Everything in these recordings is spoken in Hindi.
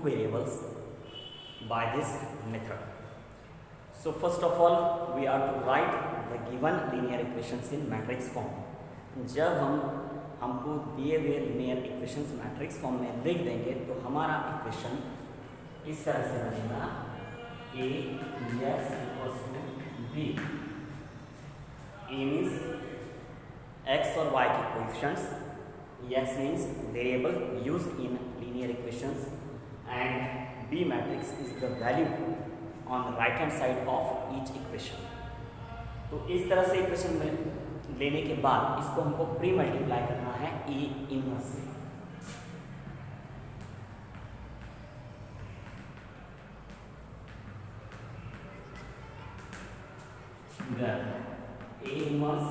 two variables by this method. So first of all we are to write the given linear equations in matrix form. जब हमको दिए हुए linear equations matrix form में लिख देंगे तो हमारा इक्वेशन इस तरह से बनेगा a x equals to b. a means x और y के coefficients, x means variable used in linear equations and b matrix is the value on the right hand side of each equation. तो इस तरह से इक्वेशन में लेने के बाद इसको हमको प्री मल्टीप्लाई करना है ए इनवर्स से. A inverse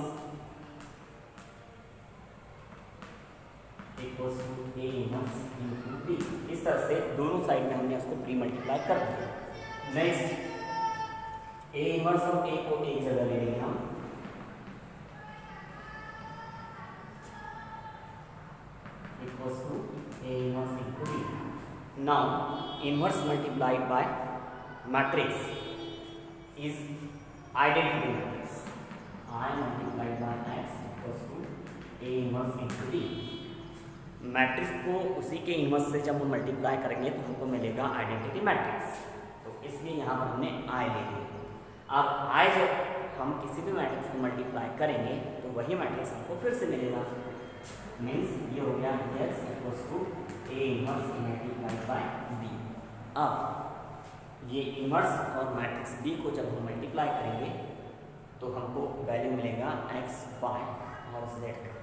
equals to A inverse into B. इस तरह से दोनों साइड में हमने उसको प्री मल्टीप्लाई कर दिया. Next A inverse of A को एक जगह ले लेंगे हम. Equals to A inverse into B. Now inverse multiplied by matrix is identity matrix. I multiplied by x equals to A inverse into B. Matrix को उसी के इनवर्स से जब हम मल्टीप्लाई करेंगे तो हमको मिलेगा आइडेंटिटी मैट्रिक्स. तो इसलिए यहाँ पर हमने आई ले लिया. अब आई जब हम किसी भी मैट्रिक्स को मल्टीप्लाई करेंगे तो वही मैट्रिक्स हमको फिर से मिलेगा. मीन्स ये हो गया x equals to A inverse multiplied by B. अब ये इनवर्स और मैट्रिक्स b को जब हम मल्टीप्लाई करेंगे तो हमको वैल्यू मिलेगा x y और z का.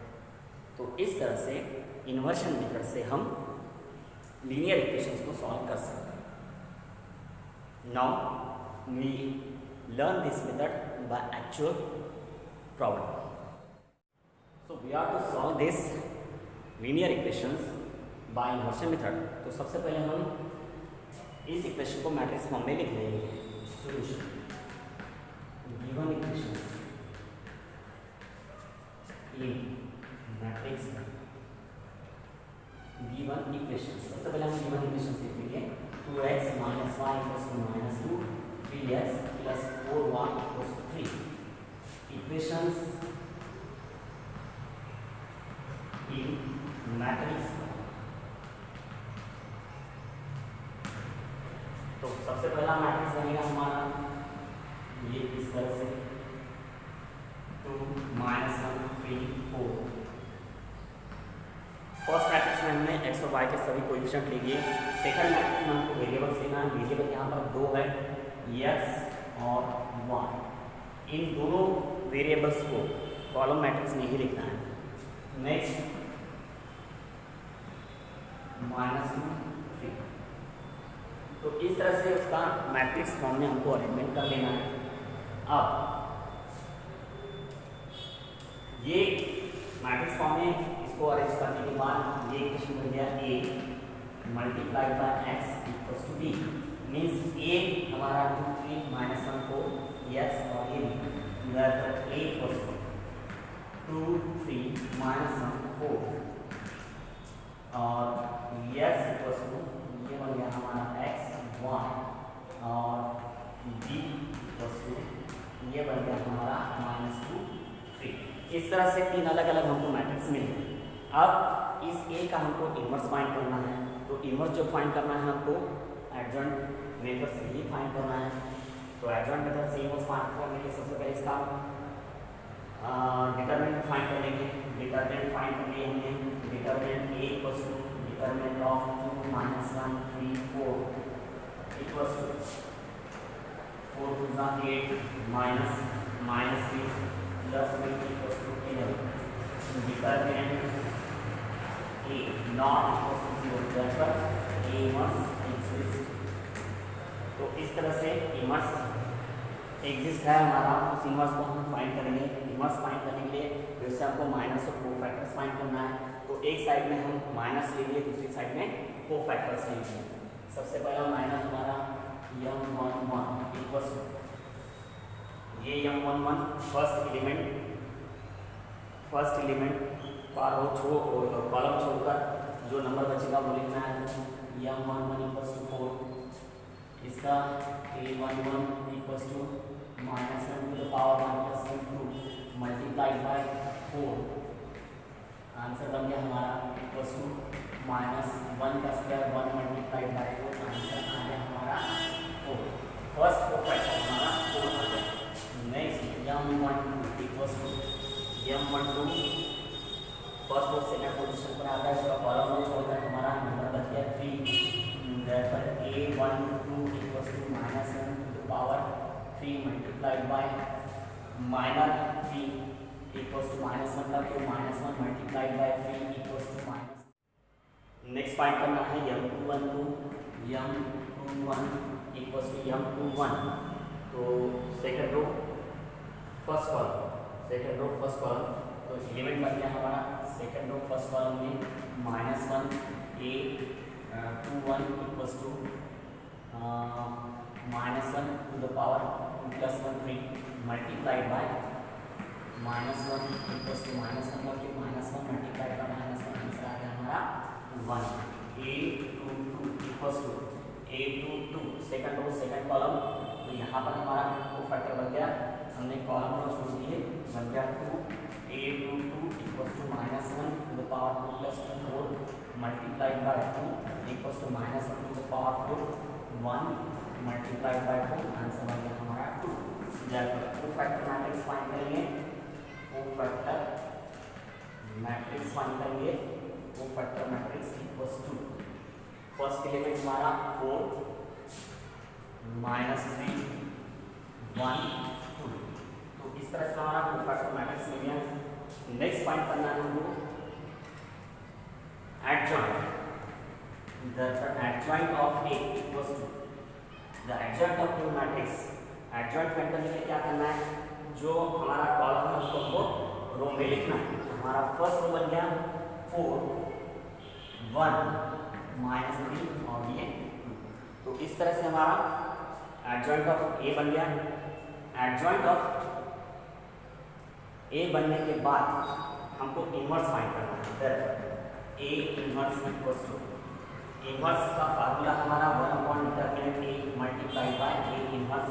तो इस तरह से इन्वर्शन मेथड से हम लीनियर इक्वेशंस को सॉल्व कर सकते हैं. Now we learn this method by actual problem. So we are to solve this linear equations by inversion method. तो सबसे पहले हम इस इक्वेशन को मैट्रिक्स फॉर्म में लिख लेंगे. सॉल्यूशन गिवन इक्वेशंस इन मैट्रिक्स गिवन इक्वेशंस. सबसे पहले हम गिवन इक्वेशंस लिख लेंगे. 2x minus y equals to minus 2, 3x plus 4y equals to 3. Equations in matrix. तो सबसे पहला मैट्रिक्स बनेगा हमारा ये इस तरह से 2 minus 1 3 4. फर्स्ट मैट्रिक्स में हमने x और y के सभी कोएफिशिएंट ले लिए. सेकंड मैट्रिक्स में हमको वेरिएबल्स लेना है. वेरिएबल यहाँ पर दो है, x और y. इन दोनों वेरिएबल्स को कॉलम मैट्रिक्स में ही लिखना है. नेक्स्ट -2 3. तो इस तरह से उसका मैट्रिक्स फॉर्म में हमको अरेंजमेंट कर लेना है. अब ये मैट्रिक्स फॉर्म में इसको अरेंज करने के बाद ये इक्वेशन बन गया a multiplied by x equals to b. Means a हमारा 2 3 minus 1 4 x और a a equals to 2 3 minus 1 4 और x इक्वल्स टू ये बन गया हमारा x y और b इक्वल्स टू ये बन गया हमारा -2 3. इस तरह से तीन अलग अलग हमको मैट्रिक्स मिल गए. अब इस a का हमको इनवर्स फाइंड करना है. तो इनवर्स जो फाइंड करना है हमको एडजॉइंट मेथड से ही फाइंड करना है. तो एडजॉइंट मेथड से इनवर्स फाइंड करने के सबसे पहले इसका डिटरमिनेंट फाइंड कर लेंगे. डिटरमिनेंट फाइंड कर लिए हमने. Determinant a equals to determinant of 2 minus 1 3 4 equals to 4 2 8 minus -3 plus 3 equals to 11. Determinant a not equals to 0 therefore a must exist. तो इस तरह से इनवर्स एग्जिस्ट है हमारा. उस इनवर्स को हम फाइंड करेंगे. इनवर्स फाइंड करने के लिए फिर से हमको माइनस और कोफैक्टर्स फाइंड करना है. तो एक साइड में हम माइनस लेंगे, दूसरी साइड में कोफैक्टर्स लेंगे. सबसे पहला माइनस हमारा m11 इक्वल्स ये m11 फर्स्ट एलिमेंट पर कॉलम छोड़कर जो नंबर बचेगा वो लिखना है. m11 इक्वल्स टू 4, इसका a11 equals to -1 to the power 1 plus 1 2 multiplied by 4। Answer बन गया हमारा इक्वल्स टू -1 का स्क्वायर 1 मल्टीप्लाइड बाय 4। आंसर आ गया हमारा 4। फर्स्ट फैक्टर हमारा 4 आ गया। Next m12 equals to m12 first और सेकंड पोजीशन पर आता है, इसका कॉलम में छोड़कर हमारा नंबर बच गया 3। Therefore a12 equals to -1 to the power 3 multiplied by -3 equals to -1 का तो -1 multiplied by 3 equals to minus. Next find करना है m21 इक्वल्स टू m21। तो सेकंड रो फर्स्ट कॉलम तो एलिमेंट बन गया हमारा सेकंड रो फर्स्ट कॉलम में -1 a21 equals to -1 to the power plus 1 3 multiplied by -1 equals to -1 करके -1 मल्टीप्लाइड बाय -1 आंसर आ गया हमारा 1। a22 equals to a22 second row second column, तो यहाँ पर हमारा को फैक्टर बन गया, हमने कॉलम को छोड़ दिए, बन गया 2 a22 equals to -1 to the power 2 plus 4 multiplied by 2 equals to -1 to the power 4 1 multiplied by 4। Answer बन गया हमारा 2। जब को फैक्टर मैट्रिक्स फाइंड करेंगे, को फैक्टर मैट्रिक्स फाइंड करेंगे, को factor matrix equals to first element हमारा 4 -3 1 2। तो इस तरह से हमारा को फैक्टर मैट्रिक्स मिल गया। नेक्स्ट फाइंड करना है हमको adjoint. The adjoint of A equals to the adjoint of two matrix. Adjoint find करने के लिए क्या करना है, जो हमारा कॉलम है उसको हमको रो में लिखना है। हमारा फर्स्ट रो बन गया 4 1 -3 और ये 2। तो इस तरह से हमारा एडजॉइंट ऑफ A बन गया। एडजॉइंट ऑफ A बनने के बाद हमको इनवर्स फाइंड करना है। A inverse equals to inverse का फार्मूला हमारा determinant A multiplied by A inverse.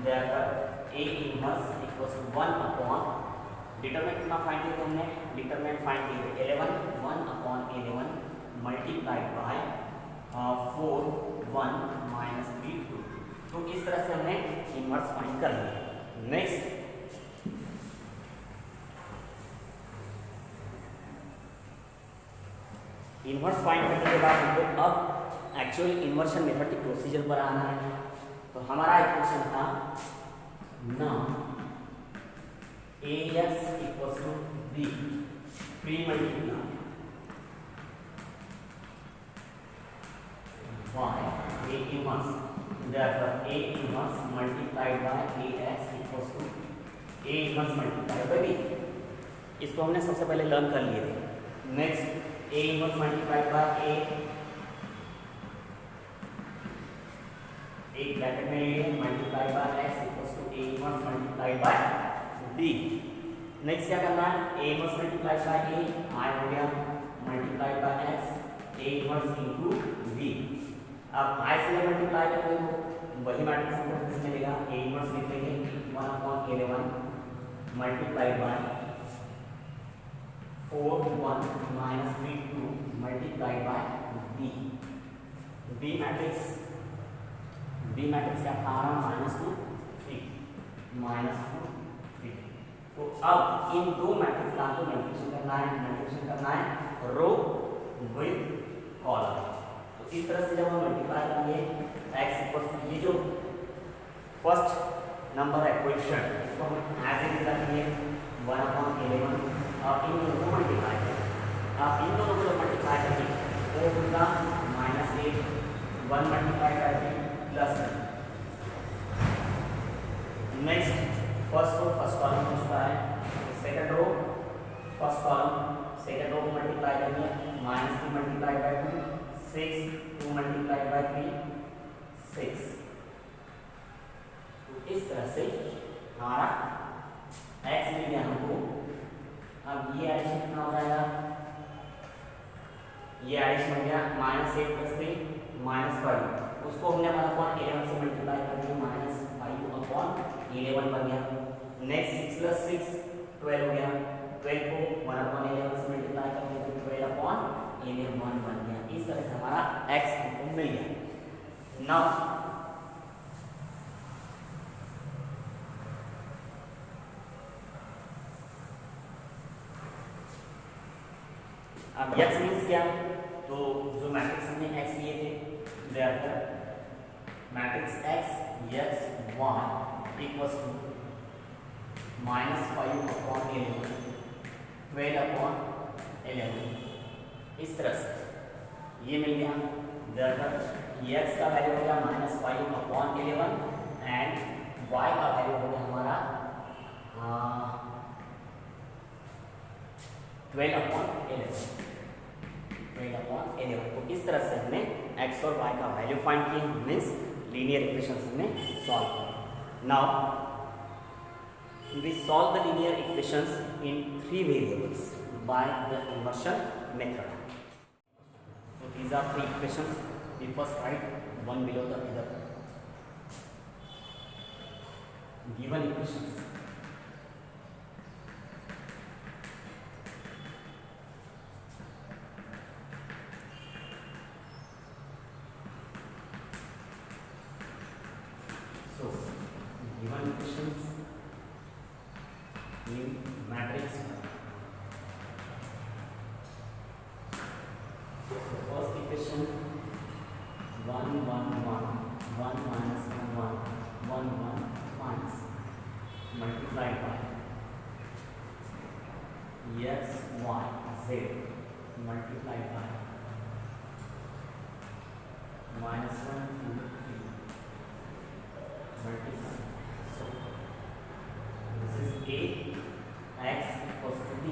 Therefore A inverse equals to 1/, determinant कितना फाइंड किया हमने, डिटरमिनेंट फाइंड किया 11 1/11 मल्टीप्लाइड बाय 4 1 -3 2। तो इस तरह से हमने इनवर्स फाइंड कर लिया। नेक्स्ट इनवर्स फाइंड करने के बाद हमको अब एक्चुअल इन्वर्शन मेथड की प्रोसीजर पर आना है। तो हमारा इक्वेशन था ना AX equals to B pre multiply by A inverse. Therefore A inverse multiplied by AX equals to A inverse multiplied by B। इसको हमने सबसे पहले लर्न कर लिए थे। Next A inverse multiplied by A, एक ब्रैकेट में लिए multiplied by X equals to A inverse multiplied by B। Next क्या करना है, A inverse multiplied by A I हो गया multiplied by X A inverse into B। अब I से मल्टीप्लाई करेंगे तो वही मैट्रिक्स हमको किस मिलेगा, A इनवर्स लिख लेंगे 1/11 multiplied by 4 1 -3 2 multiplied bye B। B matrix क्या था हमारा -2 3 -2 3। तो अब इन दो मैट्रिक्स का आपको मल्टीप्लिकेशन करना है रो विद कॉलम। इस तरह से जब हम मल्टीप्लाई करेंगे x इक्वल्स टू ये जो फर्स्ट नंबर है कोएफिशिएंट, इसको हम एज इट इज रखेंगे 1/11। अब इन दोनों को मल्टीप्लाई करें, अब इन दोनों को मल्टीप्लाई करेंगे 4 × -8 1 मल्टीप्लाई करके plus. Next first row first column हो चुका है, second row first column second row को मल्टीप्लाई करेंगे -3 मल्टीप्लाई बाय 2 6 2 मल्टीप्लाई बाय 3 6। तो इस तरह से हमारा x मिल गया हमको। अब ये एडिशन कितना हो जाएगा, ये एडिशन हो गया -8 + 3 -5 उसको हमने 1/11 से मल्टीप्लाई कर दिया, -5/11 बन गया। नेक्स्ट 6 + 6 12 हो गया, 12 को 1/11 से मल्टीप्लाई कर दिया तो 12/11 बन गया। इस तरह से हमारा x हमको मिल गया। नाउ अब x मीन्स क्या, तो जो मैट्रिक्स हमने x लिए थे therefore matrix x y equals to -5/11 12/11 इस तरह से ये मिल गया। देयरफॉर x का वैल्यू हो गया -5/11 एंड y का वैल्यू हो गया हमारा 12/11। तो इस तरह से हमने x और y का वैल्यू फाइंड किया, मीन्स लीनियर इक्वेशंस हमने सॉल्व किया। Now we solve the linear equations in 3 variables by the inversion method. So these are 3 equations. We first write one below the other. Given equations. So given equations in matrix. So first equation 1 1 1 1 minus 1 1 1 minus multiplied by x y z multiplied by -1 2 3 multiplied. So this is A, x equals to B.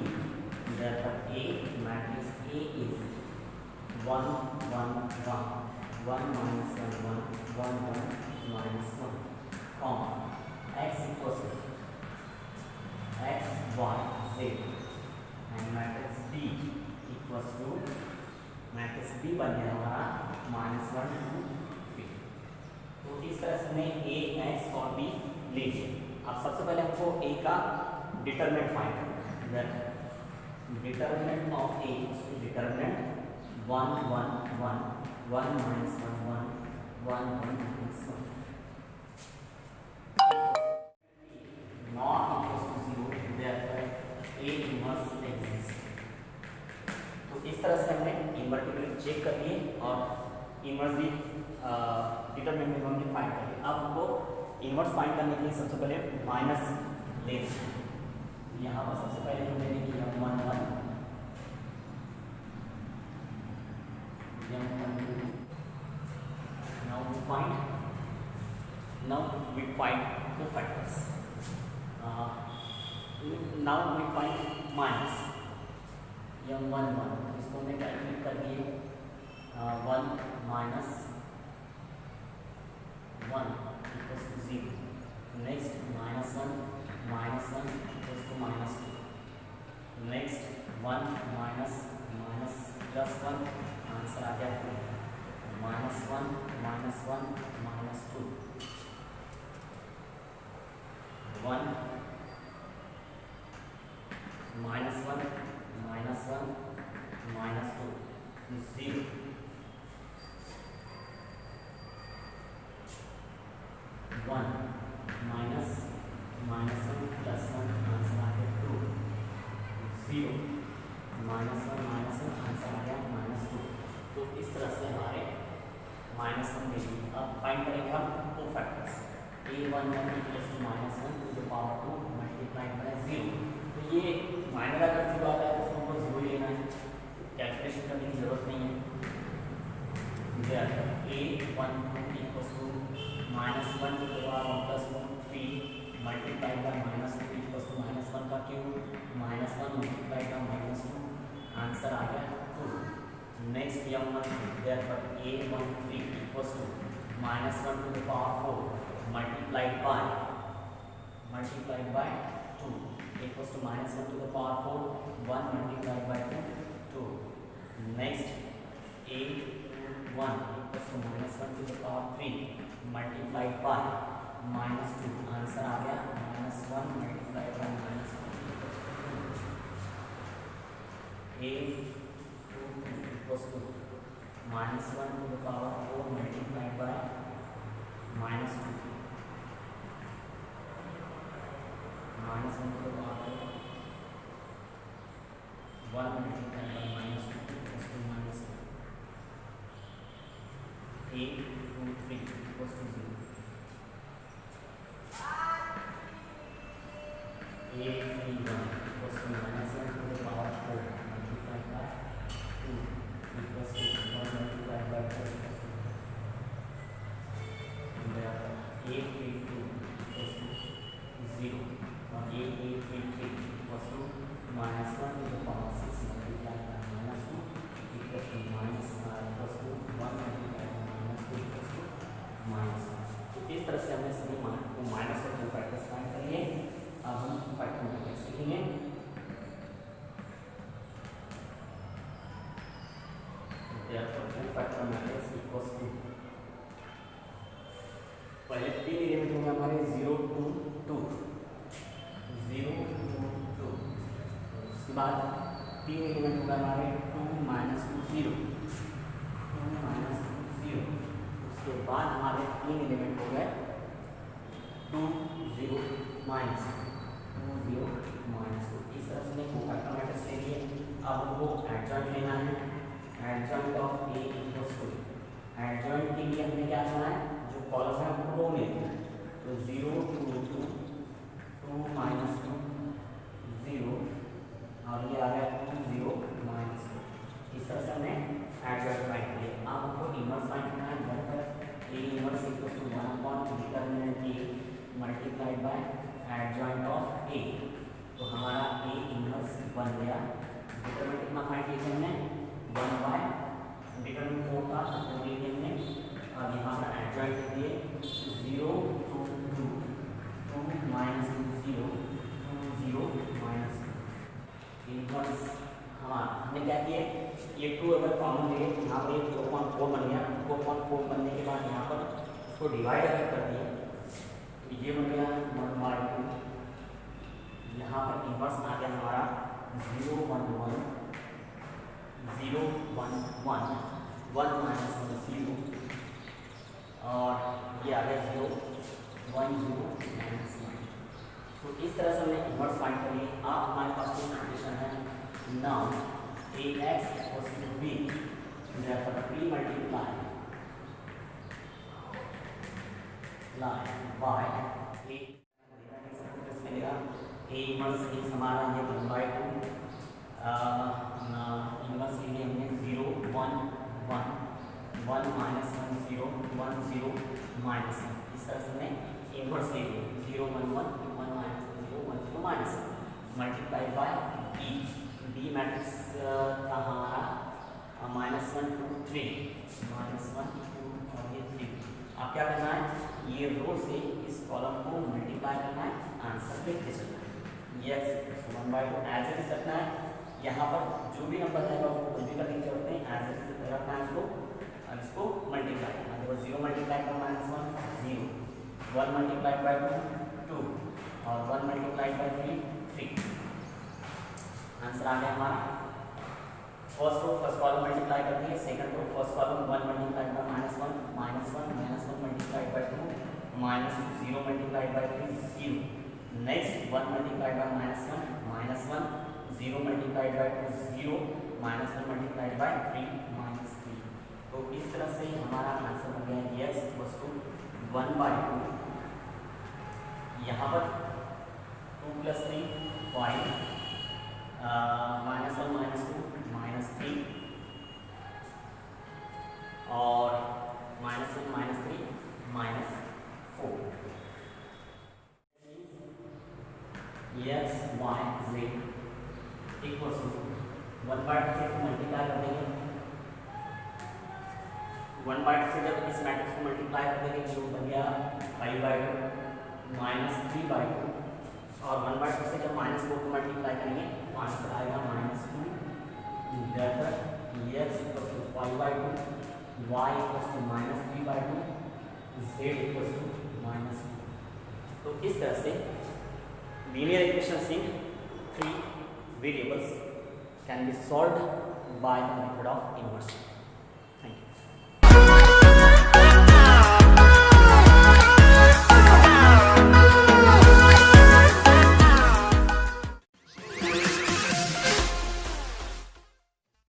Therefore A matrix A is 1 1 1 1 minus 1 1 1 1 minus 1 comma x equals to x y z and matrix B equals to matrix B बन गया हमारा -1 2 3। तो इस तरह से हमने A x और B ले लिया। अब सबसे पहले हमको A का डिटरमिनेंट फाइंड करना है। Determinant of A determinant 1 1 1 1 minus 1 1 1 1 minus 1 not equals to 0, therefore A must exist। तो इस तरह से हमने इनवर्टिबिलिटी चेक कर लिए और इनवर्सली डिटरमिनेंट हमने फाइंड कर लिया। अब हमको इनवर्स फाइंड करने के लिए सबसे पहले माइनस लेते हैं। यहाँ पर सबसे पहले हमने लिखा 1 1 now we find two factors। now we find minus m 1 1 इसको हमने कैलकुलेट कर दिए 1 minus 1 equals to 0। next -1 equals to -2। next 1 minus +1 answer आ गया 2। -1 -2 1 -1 -2 0 1 minus -1 +1 आंसर आ गया 2 0 -1 आंसर आ गया -2। तो इस तरह से हमारे -1 दे दी। अब फाइंड करेंगे हम two factors a11 equals to -1 to the power 2 multiplied by 0। तो ये माइनर अगर 0 आता है तो उसको हमको 0 लेना है, कैलकुलेशन करने की जरूरत नहीं है। a12 equals to -1 to the power 1 plus 1 3 multiplied by -2 equals to -1 का क्यूब -1 multiplied by -2 आंसर आ गया 2। Next m13 therefore a13 equals to -1 to the power 4 multiplied by 2 equals to -1 to the power 4 1 multiplied by 2 2। next a 1 equals to minus 1 to the power 3 multiplied by minus 2। Answer आ गया minus 1 multiplied by minus 2 equals to minus 1 to the power 4 multiplied by minus 2 minus 1 to the power 1 multiplied by minus 2 equals to minus 8 2 3 equals to 0 8 3 1 equals to minus 1 to the power 4 multiplied by 2 equals to 1 multiplied by 4 equals to 8 8 2 equals to 0 और 8 8 8 3 equals to minus 1 to the power 6 multiplied by minus 2 equals to minus equals to 1 multiplied by minus 2 equals to minus 1। तो इस तरह से हमने सभी मान को माइनस और 2 फैक्टर्स फाइंड कर लिए। अब हम फैक्टर मैट्रिक्स लिखेंगे। therefore 2 factor matrix equals to पहले 3 एलिमेंट होंगे हमारे 0 2 2 0 2 2। उसके बाद 3 एलिमेंट होगा हमारे 2 माइनस 2 0 2 माइनस 2 0। उसके बाद हमारे 3 एलिमेंट हो गए 2 0 माइनस 2 0 माइनस 2। इस तरह से दो फैक्टर मैट्रिक्स ले लिए। अब हमको एडजॉइंट लेना है। Adjoint of A equals to adjoint के लिए हमने क्या करना है, जो कॉलम है वो रो में लिखना है। तो 0 2 2 2 माइनस 2 0 और ये आ गया 2 0 माइनस 2। इस तरह से हमने एडजॉइंट फाइंड किया। अब हमको इनवर्स फाइंड करना है। जहाँ पर A inverse equals to 1 upon determinant A multiplied by adjoint of A. तो हमारा ए इनवर्स बन गया। डिटरमिनेंट कितना फाइंड किया हमने 1 बाय डिटरमिनेंट 4 था तो ये हमने अब यहाँ पर एडजॉइंट दिए 0 2 2 2 माइनस 2 0 2 0 माइनस 2 इनवर्स। हाँ हमने क्या किया, ये 2 अगर कॉमन लिए तो यहाँ पर ये 2.4 बन गया। 2.4 बनने के बाद यहाँ पर इसको डिवाइड अगर कर दिया तो ये बन गया 1 बाय 2। यहाँ पर इनवर्स आ गया हमारा 0 1 1 0 1 1 1 माइनस 1 0 और ये आ गया 0 1 0 माइनस 1। तो इस तरह से हमने इनवर्स फाइंड कर लिए। अब हमारे पास कोई कंडीशन है now ax equals to b therefore b multiply by a मिलेगा a इनवर्स इज हमारा ये 1 बाय 2 इनवर्स के लिए हमने 0 1 1 1 माइनस 1 0 1 0 माइनस 1। इस तरह से हमने इनवर्स ले लिया 0 1 1 1 minus 0 1 0 minus 1 multiply by B matrix था हमारा -1 2 3 -1 2 और ये 3। अब क्या करना है, ये रो से इस कॉलम को मल्टीप्लाई करना है, आंसर लिखते चलना है। ये x 1 by 2 as it is रखना है। यहाँ पर जो भी नंबर है उसको कुछ भी करने की जरूरत नहीं, एज इट इज रखना है इसको। अब इसको मल्टीप्लाई करना है। देखो 0 मल्टीप्लाई बाय -1 0 1 मल्टीप्लाई बाय 2 2 और 1 मल्टीप्लाई बाय 3 आंसर आ गया हमारा। First row first column multiply कर दिए, second row first column 1 multiply by -1 multiply by 2 -2 0 multiply by 3 0 next 1 multiply by -1 0 multiply by 2 0 -1 multiply by 3 -3। तो इस तरह से हमारा आंसर बन गया x इक्वल्स टू 1 बाय 2। यहाँ पर 2 + 3 5 -1 -2 -3 और -1 -3 -4। x y z equals to 1 by 2 से मल्टीप्लाई कर देंगे। 1 बाय 2 से जब इस मैट्रिक्स को मल्टीप्लाई कर देंगे तो बन गया 5 बाय 2 -3 बाय 2 और 1 बाय 2 से जब -4 को मल्टीप्लाई करेंगे तो आंसर आएगा -2। therefore x equals to 5 by 2 y equals to -3/2, z equals to -2। तो इस तरह से linear equations in 3 variables can be solved by the method of inverse.